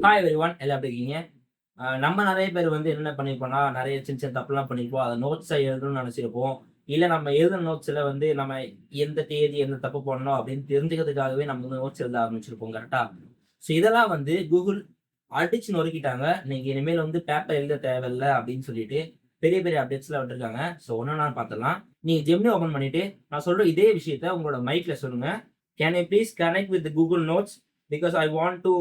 Hi everyone, எல்லாம் எப்படி இருக்கீங்க? நம்ம நெறைய பேர் வந்து என்ன பண்ணியிருப்போம்னா, நெறைய சின்ன சின்ன தப்புலாம் பண்ணியிருப்போம். அத நோட்ஸா எழுதணும்னு நெனச்சிருப்போம். இல்ல நம்ம எழுதுன நோட்ஸ்ல வந்து நம்ம எந்த தேதி, எந்த தப்பு பண்ணோம் அப்படின்னு தெரிஞ்சுக்கிறதுக்காகவே நம்ம வந்து நோட்ஸ் எழுத ஆரம்பிச்சிருப்போம். கரெக்ட்டா? ஸோ இதெல்லாம் வந்து Google அடிச்சு நொறுக்கிட்டாங்க. நீங்க இனிமேல் வந்து பேப்பர் எழுத தேவையில்ல அப்படின்னு சொல்லிட்டு பெரிய பெரிய அப்டேட்ஸ்லாம் விட்டுருக்காங்க. ஸோ ஒண்ணொண்ணா பார்த்துடலாம். நீங்க Gemini ஓப்பன் பண்ணிட்டு, நான் சொல்ற இதே விஷயத்த உங்களோட மைக்ல சொல்லுங்க. "Can you please connect with Google notes? Because I want to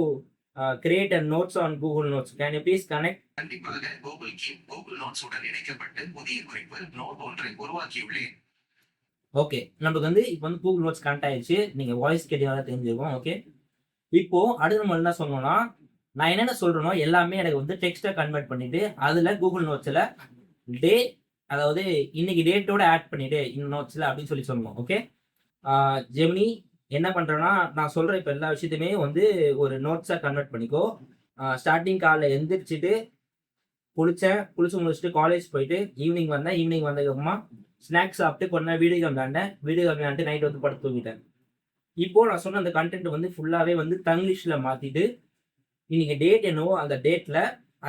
create a notes on Google notes. Can you please connect?" கண்டிப்பாக கூகுள் கீப் கூகுள் நோட்ஸ் உடன் இணைக்கப்பட்டு புதிய குறிப்பு நோட் ஒன்றை உருவாக்கியுள்ளேன். ஓகே. நமக்கு வந்து இப்ப வந்து Google நோட்ஸ் கனெக்ட் ஆயிருச்சு. நீங்க வாய்ஸ் கேட்டீங்கன்னா தெரிஞ்சிருக்கும். ஓகே. இப்போ அடுத்து நம்ம என்ன சொல்லணும்னா, நான் என்னென்ன சொல்றேனோ எல்லாமே எனக்கு வந்து டெக்ஸ்ட்டா கன்வெர்ட் பண்ணிட்டு, அதுல Google நோட்ஸ்ல டே, அதாவது இன்னைக்கு டேட்டோட ஆட் பண்ணிடு இந்த நோட்ஸ்ல அப்படின்னு சொல்லி சொல்லணும். ஓகே. ஆ ஜெமினி என்ன பண்றேன்னா, நான் சொல்ற இப்ப எல்லா விஷயத்தையுமே வந்து ஒரு நோட்ஸா கன்வெர்ட் பண்ணிக்கோ. ஸ்டார்ட்டிங் காலைல எந்திரிச்சுட்டு குளிச்சேன். குளிச்சு முடிச்சுட்டு காலேஜ் போயிட்டு ஈவினிங் வந்தேன். ஈவினிங் வந்ததுக்கப்புறமா ஸ்நாக்ஸ் சாப்பிட்டு கொஞ்ச நேரம் வீடியோ கேம் விளையாண்டேன். வீடியோ கேம் விளையாண்டுட்டு நைட் வந்து படுத்து தூங்கிட்டேன். இப்போ நான் சொன்ன அந்த கன்டென்ட் வந்து ஃபுல்லாவே வந்து தங்கிலீஷ்ல மாத்திட்டு, இன்னைக்கு டேட் என்னவோ அந்த டேட்ல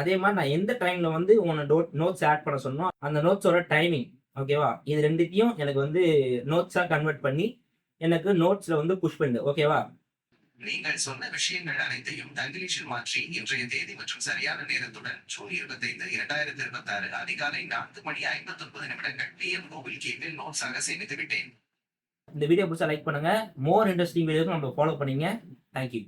அதே மாரி நான் எந்த டைம்ல வந்து உன்ன நோட்ஸ் ஆட் பண்ண சொன்னனோ, அந்த நோட்ஸோட டைமிங் ஓகேவா? இது 2த்தையும் எனக்கு வந்து நோட்ஸா கன்வெர்ட் பண்ணி, எனக்கு நோட்ஸ்ல வந்து புஷ் பண்ணிடு. ஓகேவா? நீங்கள் சொன்ன விஷயங்கள் அனைத்தையும் தங்கிலீஷில் மாற்றி இன்றைய தேதி மற்றும் சரியான நேரத்துடன் ஜூன் 25, 2026 அதிகாலை 4:59 PM கூகுள் கீப்பில் நோட்ஸாக சேமித்து விட்டேன். இந்த வீடியோ புடிச்சா லைக் பண்ணுங்க. மோர் இன்ட்ரஸ்டிங் வீடியோக்கு நம்ம ஃபாலோ பண்ணீங்க. Thank you.